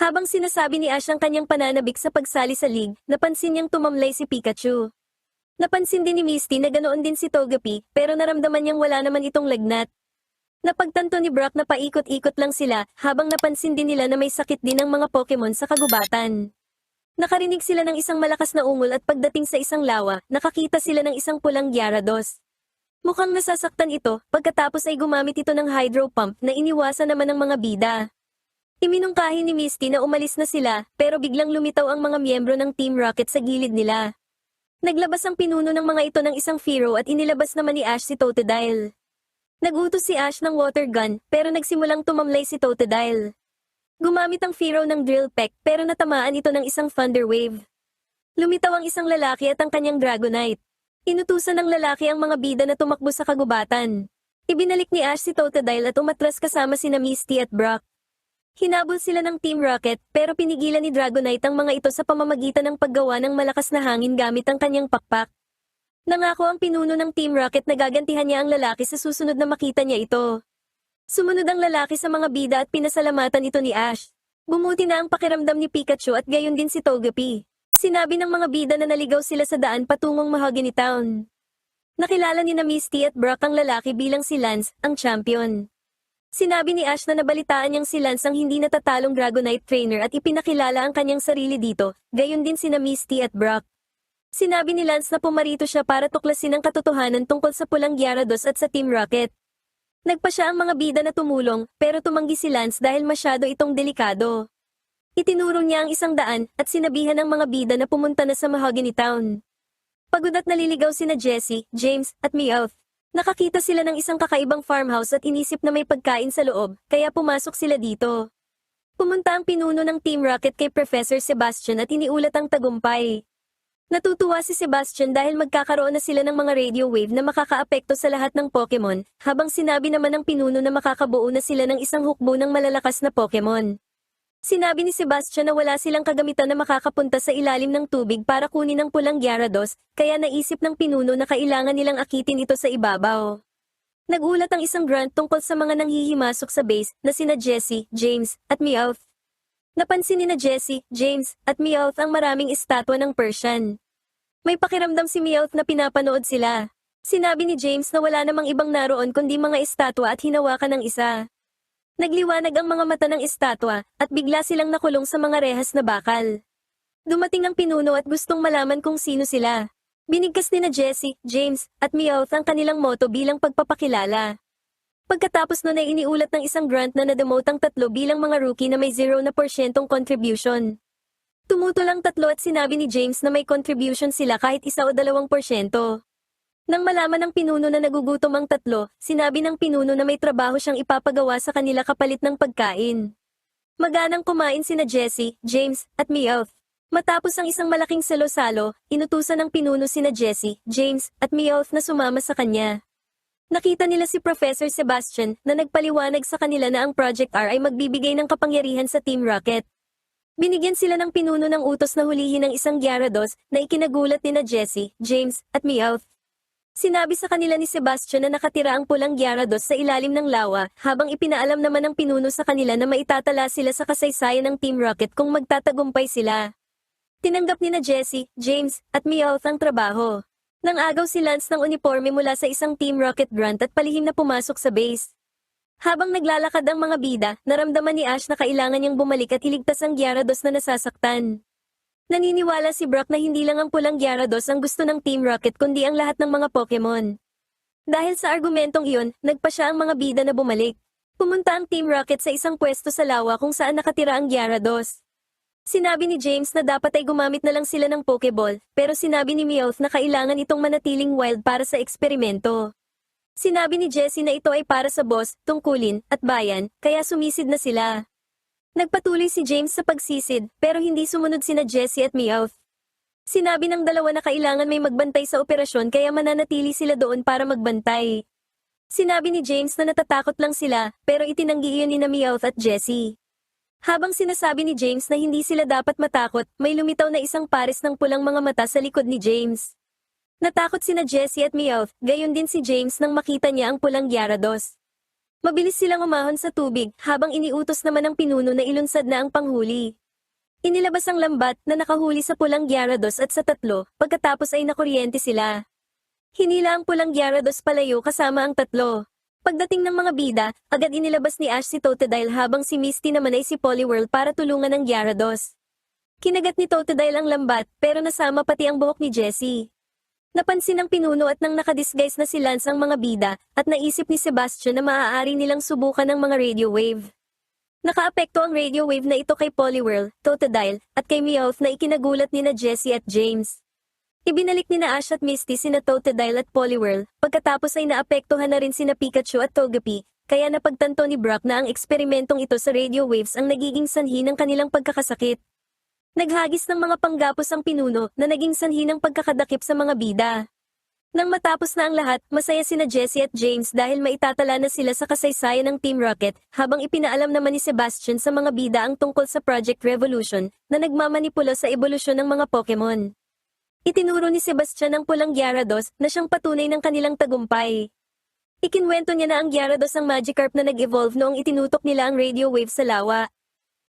Habang sinasabi ni Ash ang kanyang pananabik sa pagsali sa league, napansin niyang tumamlay si Pikachu. Napansin din ni Misty na ganoon din si Togepi, pero naramdaman niyang wala naman itong lagnat. Napagtanto ni Brock na paikot-ikot lang sila, habang napansin din nila na may sakit din ang mga Pokemon sa kagubatan. Nakarinig sila ng isang malakas na ungol at pagdating sa isang lawa, nakakita sila ng isang pulang Gyarados. Mukhang nasasaktan ito, pagkatapos ay gumamit ito ng hydro pump na iniwasan naman ng mga bida. Iminungkahi ni Misty na umalis na sila, pero biglang lumitaw ang mga miyembro ng Team Rocket sa gilid nila. Naglabas ang pinuno ng mga ito ng isang Fearow at inilabas naman ni Ash si Totodile. Nagutos si Ash ng water gun, pero nagsimulang tumamlay si Totodile. Gumamit ang Fearow ng Drill Peck, pero natamaan ito ng isang Thunder Wave. Lumitaw ang isang lalaki at ang kanyang Dragonite. Inutusan ng lalaki ang mga bida na tumakbo sa kagubatan. Ibinalik ni Ash si Totodile at umatras kasama sina Misty at Brock. Hinabol sila ng Team Rocket, pero pinigilan ni Dragonite ang mga ito sa pamamagitan ng paggawa ng malakas na hangin gamit ang kanyang pakpak. Nangako ang pinuno ng Team Rocket na gagantihan niya ang lalaki sa susunod na makita niya ito. Sumunod ang lalaki sa mga bida at pinasalamatan ito ni Ash. Bumuti na ang pakiramdam ni Pikachu at gayon din si Togepi. Sinabi ng mga bida na naligaw sila sa daan patungong Mahogany Town. Nakilala ni na Misty at Brock ang lalaki bilang si Lance, ang champion. Sinabi ni Ash na nabalitaan niyang si Lance ang hindi natatalong Dragonite trainer at ipinakilala ang kanyang sarili dito, gayon din sina Misty at Brock. Sinabi ni Lance na pumarito siya para tuklasin ang katotohanan tungkol sa pulang Gyarados at sa Team Rocket. Nagpa siya ang mga bida na tumulong, pero tumanggi si Lance dahil masyado itong delikado. Itinuro niya ang isang daan at sinabihan ng mga bida na pumunta na sa Mahogany Town. Pagod at naliligaw sina Jessie, James, at Meowth. Nakakita sila ng isang kakaibang farmhouse at inisip na may pagkain sa loob, kaya pumasok sila dito. Pumunta ang pinuno ng Team Rocket kay Professor Sebastian at iniulat ang tagumpay. Natutuwa si Sebastian dahil magkakaroon na sila ng mga radio wave na makakaapekto sa lahat ng Pokemon, habang sinabi naman ng pinuno na makakabuo na sila ng isang hukbo ng malalakas na Pokemon. Sinabi ni Sebastian na wala silang kagamitan na makakapunta sa ilalim ng tubig para kunin ang pulang Gyarados, kaya naisip ng pinuno na kailangan nilang akitin ito sa ibabaw. Nagulat ang isang grunt tungkol sa mga nanghihimasok sa base na sina Jessie, James, at Meowth. Napansin ni na Jessie, James, at Meowth ang maraming estatwa ng Persian. May pakiramdam si Meowth na pinapanood sila. Sinabi ni James na wala namang ibang naroon kundi mga estatwa at hinawakan ng isa. Nagliwanag ang mga mata ng estatwa, at bigla silang nakulong sa mga rehas na bakal. Dumating ang pinuno at gustong malaman kung sino sila. Binigkas ni na Jessie, James, at Meowth ang kanilang motto bilang pagpapakilala. Pagkatapos nun ay iniulat ng isang grunt na nademote ang tatlo bilang mga rookie na may 0% contribution. Tumutol ang tatlo at sinabi ni James na may contribution sila kahit 1 o 2%. Nang malaman ng pinuno na nagugutom ang tatlo, sinabi ng pinuno na may trabaho siyang ipapagawa sa kanila kapalit ng pagkain. Maganang kumain sina Jessie, James, at Meowth. Matapos ang isang malaking salo-salo, inutusan ng pinuno sina Jessie, James, at Meowth na sumama sa kanya. Nakita nila si Professor Sebastian na nagpaliwanag sa kanila na ang Project R ay magbibigay ng kapangyarihan sa Team Rocket. Binigyan sila ng pinuno ng utos na hulihin ang isang Gyarados na ikinagulat ni na Jessie, James, at Meowth. Sinabi sa kanila ni Sebastian na nakatira ang pulang Gyarados sa ilalim ng lawa, habang ipinaalam naman ng pinuno sa kanila na maitatala sila sa kasaysayan ng Team Rocket kung magtatagumpay sila. Tinanggap ni na Jessie, James, at Meowth ang trabaho. Nang agaw si Lance ng uniforme mula sa isang Team Rocket grunt at palihim na pumasok sa base. Habang naglalakad ang mga bida, naramdaman ni Ash na kailangan niyang bumalik at iligtas ang Gyarados na nasasaktan. Naniniwala si Brock na hindi lang ang pulang Gyarados ang gusto ng Team Rocket kundi ang lahat ng mga Pokemon. Dahil sa argumentong iyon, nagpa siya ang mga bida na bumalik. Pumunta ang Team Rocket sa isang pwesto sa lawa kung saan nakatira ang Gyarados. Sinabi ni James na dapat ay gumamit na lang sila ng Pokeball, pero sinabi ni Meowth na kailangan itong manatiling wild para sa eksperimento. Sinabi ni Jessie na ito ay para sa boss, tungkulin, at bayan, kaya sumisid na sila. Nagpatuloy si James sa pagsisid, pero hindi sumunod sina Jessie at Meowth. Sinabi ng dalawa na kailangan may magbantay sa operasyon kaya mananatili sila doon para magbantay. Sinabi ni James na natatakot lang sila, pero itinanggi iyon ni na Meowth at Jessie. Habang sinasabi ni James na hindi sila dapat matakot, may lumitaw na isang pares ng pulang mga mata sa likod ni James. Natakot sina Jessie at Meowth, gayon din si James nang makita niya ang pulang Gyarados. Mabilis silang umahon sa tubig habang iniutos naman ng pinuno na ilunsad na ang panghuli. Inilabas ang lambat na nakahuli sa pulang Gyarados at sa tatlo, pagkatapos ay nakuryente sila. Hinila ang pulang Gyarados palayo kasama ang tatlo. Pagdating ng mga bida, agad inilabas ni Ash si Totodile habang si Misty naman ay si Poliwhirl para tulungan ng Gyarados. Kinagat ni Totodile ang lambat pero nasama pati ang buhok ni Jessie. Napansin ng pinuno at nang nakadisguise na si Lance ang mga bida at naisip ni Sebastian na maaari nilang subukan ng mga radio wave. Nakaapekto ang radio wave na ito kay Poliwhirl, Totodile, at kay Meowth na ikinagulat nina Jessie at James. Ibinalik nina Ash at Misty sina Totodile at Poliwhirl, pagkatapos ay naapektuhan na rin sina Pikachu at Togepi, kaya napagtanto ni Brock na ang eksperimentong ito sa radio waves ang nagiging sanhi ng kanilang pagkakasakit. Naghagis ng mga panggapos ang pinuno na naging sanhi ng pagkakadakip sa mga bida. Nang matapos na ang lahat, masaya sina Jessie at James dahil maitatala na sila sa kasaysayan ng Team Rocket, habang ipinaalam naman ni Sebastian sa mga bida ang tungkol sa Project Revolution, na nagmamanipula sa ebolusyon ng mga Pokemon. Itinuro ni Sebastian ang pulang Gyarados na siyang patunay ng kanilang tagumpay. Ikinwento niya na ang Gyarados ang Magikarp na nag-evolve noong itinutok nila ang radio wave sa lawa.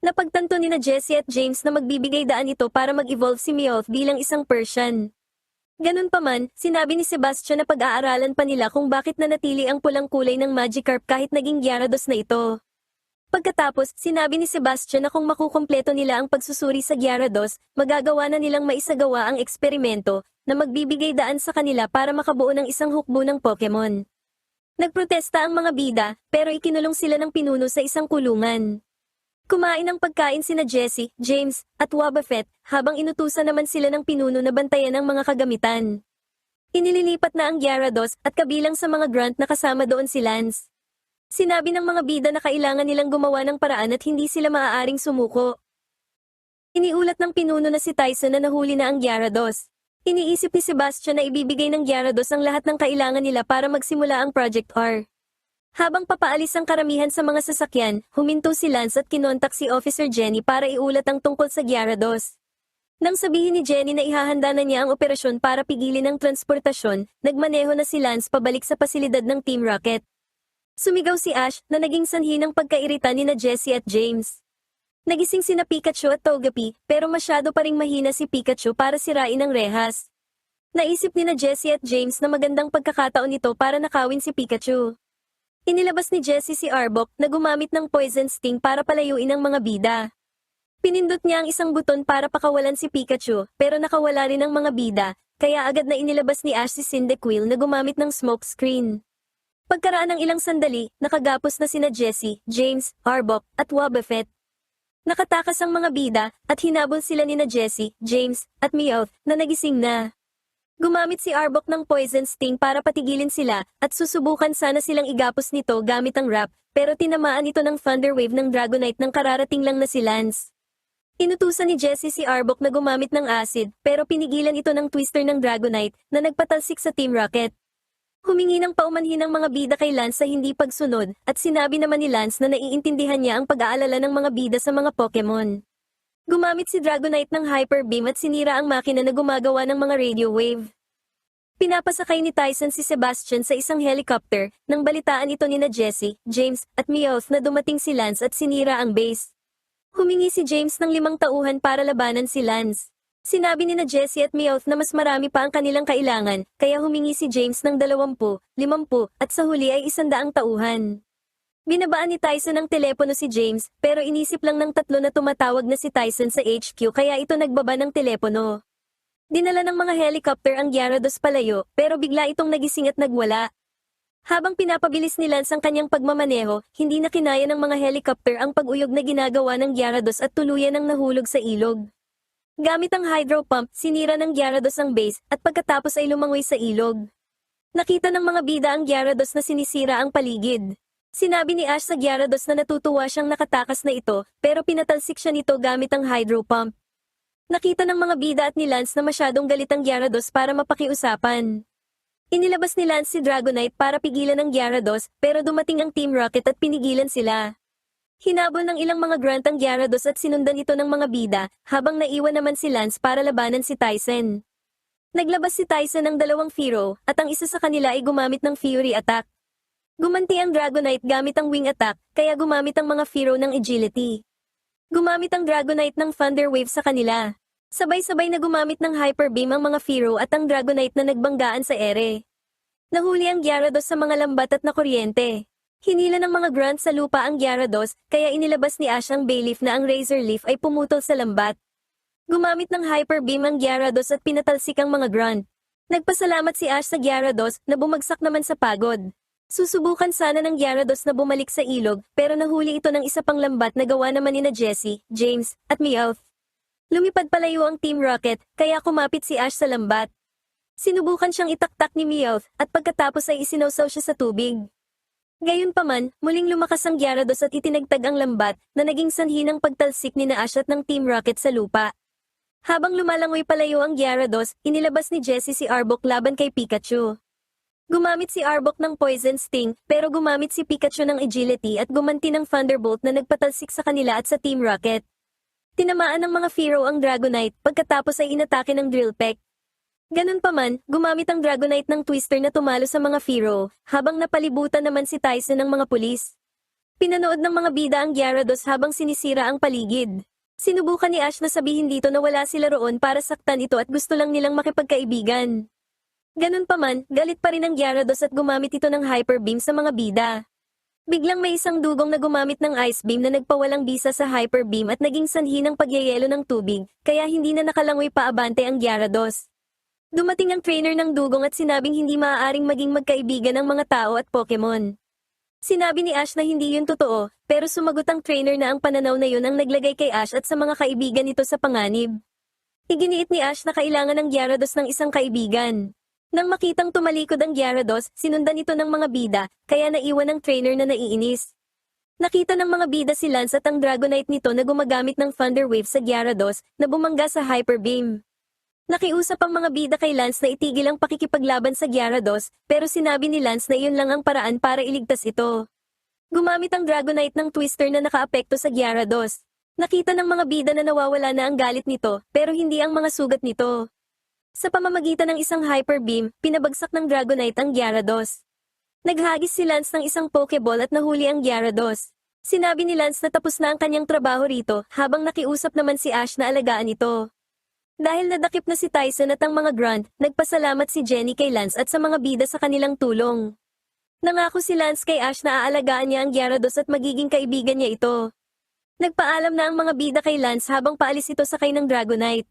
Napagtanto ni na Jessie at James na magbibigay daan ito para mag-evolve si Meowth bilang isang Persian. Ganun pa man, sinabi ni Sebastian na pag-aaralan pa nila kung bakit nanatili ang pulang kulay ng Magikarp kahit naging Gyarados na ito. Pagkatapos, sinabi ni Sebastian na kung makukumpleto nila ang pagsusuri sa Gyarados, magagawa na nilang maisagawa ang eksperimento na magbibigay daan sa kanila para makabuo ng isang hukbo ng Pokemon. Nagprotesta ang mga bida, pero ikinulong sila ng pinuno sa isang kulungan. Kumain ng pagkain sina Jessie, James, at Wobbuffet, habang inutusan naman sila ng pinuno na bantayan ang mga kagamitan. Inililipat na ang Gyarados at kabilang sa mga grunt na kasama doon si Lance. Sinabi ng mga bida na kailangan nilang gumawa ng paraan at hindi sila maaaring sumuko. Iniulat ng pinuno na si Tyson na nahuli na ang Gyarados. Iniisip ni Sebastian na ibibigay ng Gyarados ang lahat ng kailangan nila para magsimula ang Project R. Habang papaalis ang karamihan sa mga sasakyan, huminto si Lance at kinontak si Officer Jenny para iulat ang tungkol sa Gyarados. Nang sabihin ni Jenny na ihahanda na niya ang operasyon para pigilin ang transportasyon, nagmaneho na si Lance pabalik sa pasilidad ng Team Rocket. Sumigaw si Ash na naging sanhi ng pagkairita ni na Jessie at James. Nagising sina Pikachu at Togepi pero masyado pa ring mahina si Pikachu para sirain ang rehas. Naisip ni na Jessie at James na magandang pagkakataon ito para nakawin si Pikachu. Inilabas ni Jessie si Arbok na gumamit ng Poison Sting para palayuin ang mga bida. Pinindot niya ang isang buton para pakawalan si Pikachu, pero nakawala rin ang mga bida, kaya agad na inilabas ni Ash si Cyndaquil na gumamit ng smoke screen. Pagkaraan ng ilang sandali, nakagapos na sina Jessie, James, Arbok, at Wobbuffet. Nakatakas ang mga bida, at hinabol sila ni na Jessie, James, at Meowth, na nagising na. Gumamit si Arbok ng Poison Sting para patigilin sila, at susubukan sana silang igapos nito gamit ang wrap, pero tinamaan ito ng Thunder Wave ng Dragonite nang kararating lang na si Lance. Inutusan ni Jessie si Arbok na gumamit ng acid, pero pinigilan ito ng twister ng Dragonite, na nagpatalsik sa Team Rocket. Humingi ng paumanhin ng mga bida kay Lance sa hindi pagsunod, at sinabi naman ni Lance na naiintindihan niya ang pag-aalala ng mga bida sa mga Pokemon. Gumamit si Dragonite ng Hyper Beam at sinira ang makina na gumagawa ng mga radio wave. Pinapasakay ni Tyson si Sebastian sa isang helicopter, nang balitaan ito ni na Jessie, James, at Meowth na dumating si Lance at sinira ang base. Humingi si James ng 5 tauhan para labanan si Lance. Sinabi ni na Jessie at Meowth na mas marami pa ang kanilang kailangan, kaya humingi si James ng 20, 50, at sa huli ay 100 tauhan. Binabaan ni Tyson ang telepono si James, pero inisip lang ng tatlo na tumatawag na si Tyson sa HQ kaya ito nagbaba ng telepono. Dinala ng mga helicopter ang Gyarados palayo, pero bigla itong nagising at nagwala. Habang pinapabilis ni Lance ang kanyang pagmamaneho, hindi na kinaya ng mga helicopter ang pag-uyog na ginagawa ng Gyarados at tuluyan ang nahulog sa ilog. Gamit ang hydro pump, sinira ng Gyarados ang base, at pagkatapos ay lumangoy sa ilog. Nakita ng mga bida ang Gyarados na sinisira ang paligid. Sinabi ni Ash sa Gyarados na natutuwa siyang nakatakas na ito, pero pinatalsik siya nito gamit ang hydro pump. Nakita ng mga bida at ni Lance na masyadong galit ang Gyarados para mapakiusapan. Inilabas ni Lance si Dragonite para pigilan ang Gyarados, pero dumating ang Team Rocket at pinigilan sila. Hinabol ng ilang mga grunt ang Gyarados at sinundan ito ng mga bida, habang naiwan naman si Lance para labanan si Tyson. Naglabas si Tyson ng 2 Fearow, at ang isa sa kanila ay gumamit ng Fury Attack. Gumanti ang Dragonite gamit ang wing attack, kaya gumamit ang mga Fearow ng agility. Gumamit ang Dragonite ng Thunder Wave sa kanila. Sabay-sabay na gumamit ng Hyper Beam ang mga Fearow at ang Dragonite na nagbanggaan sa ere. Nahuli ang Gyarados sa mga lambat at na kuryente. Hinila ng mga grunt sa lupa ang Gyarados, kaya inilabas ni Ash ang Bayleaf na ang Razor Leaf ay pumutol sa lambat. Gumamit ng Hyper Beam ang Gyarados at pinatalsik ang mga grunt. Nagpasalamat si Ash sa Gyarados na bumagsak naman sa pagod. Susubukan sana ng Gyarados na bumalik sa ilog, pero nahuli ito ng isa pang lambat na gawa naman nina Jessie, James, at Meowth. Lumipad palayo ang Team Rocket, kaya kumapit si Ash sa lambat. Sinubukan siyang itaktak ni Meowth, at pagkatapos ay isinawsaw siya sa tubig. Gayunpaman, muling lumakas ang Gyarados at itinagtag ang lambat, na naging sanhi ng pagtalsik ni Ash at ng Team Rocket sa lupa. Habang lumalangoy palayo ang Gyarados, inilabas ni Jessie si Arbok laban kay Pikachu. Gumamit si Arbok ng Poison Sting, pero gumamit si Pikachu ng Agility at gumanti ng Thunderbolt na nagpatalsik sa kanila at sa Team Rocket. Tinamaan ng mga Fearow ang Dragonite, pagkatapos ay inatake ng Drill Peck. Ganun pa man, gumamit ang Dragonite ng Twister na tumalo sa mga Fearow, habang napalibutan naman si Tyson ng mga pulis. Pinanood ng mga bida ang Gyarados habang sinisira ang paligid. Sinubukan ni Ash na sabihin dito na wala sila roon para saktan ito at gusto lang nilang makipagkaibigan. Ganun pa man, galit pa rin ang Gyarados at gumamit ito ng Hyper Beam sa mga bida. Biglang may isang dugong na gumamit ng Ice Beam na nagpawalang bisa sa Hyper Beam at naging sanhi ng pagyayelo ng tubig, kaya hindi na nakalangoy pa abante ang Gyarados. Dumating ang trainer ng dugong at sinabing hindi maaaring maging magkaibigan ang mga tao at Pokemon. Sinabi ni Ash na hindi yun totoo, pero sumagot ang trainer na ang pananaw na yun ang naglagay kay Ash at sa mga kaibigan nito sa panganib. Iginiit ni Ash na kailangan ng Gyarados ng isang kaibigan. Nang makitang tumalikod ang Gyarados, sinundan ito ng mga bida, kaya naiwan ng trainer na naiinis. Nakita ng mga bida si Lance at ang Dragonite nito na gumagamit ng Thunder Wave sa Gyarados, na bumangga sa Hyper Beam. Nakiusap ang mga bida kay Lance na itigil ang pakikipaglaban sa Gyarados, pero sinabi ni Lance na iyon lang ang paraan para iligtas ito. Gumamit ang Dragonite ng Twister na nakaapekto sa Gyarados. Nakita ng mga bida na nawawala na ang galit nito, pero hindi ang mga sugat nito. Sa pamamagitan ng isang Hyper Beam, pinabagsak ng Dragonite ang Gyarados. Naghagis si Lance ng isang Pokeball at nahuli ang Gyarados. Sinabi ni Lance na tapos na ang kanyang trabaho rito, habang nakiusap naman si Ash na alagaan ito. Dahil nadakip na si Tyson at ang mga grunt, nagpasalamat si Jenny kay Lance at sa mga bida sa kanilang tulong. Nangako si Lance kay Ash na aalagaan niya ang Gyarados at magiging kaibigan niya ito. Nagpaalam na ang mga bida kay Lance habang paalis ito sakay ng Dragonite.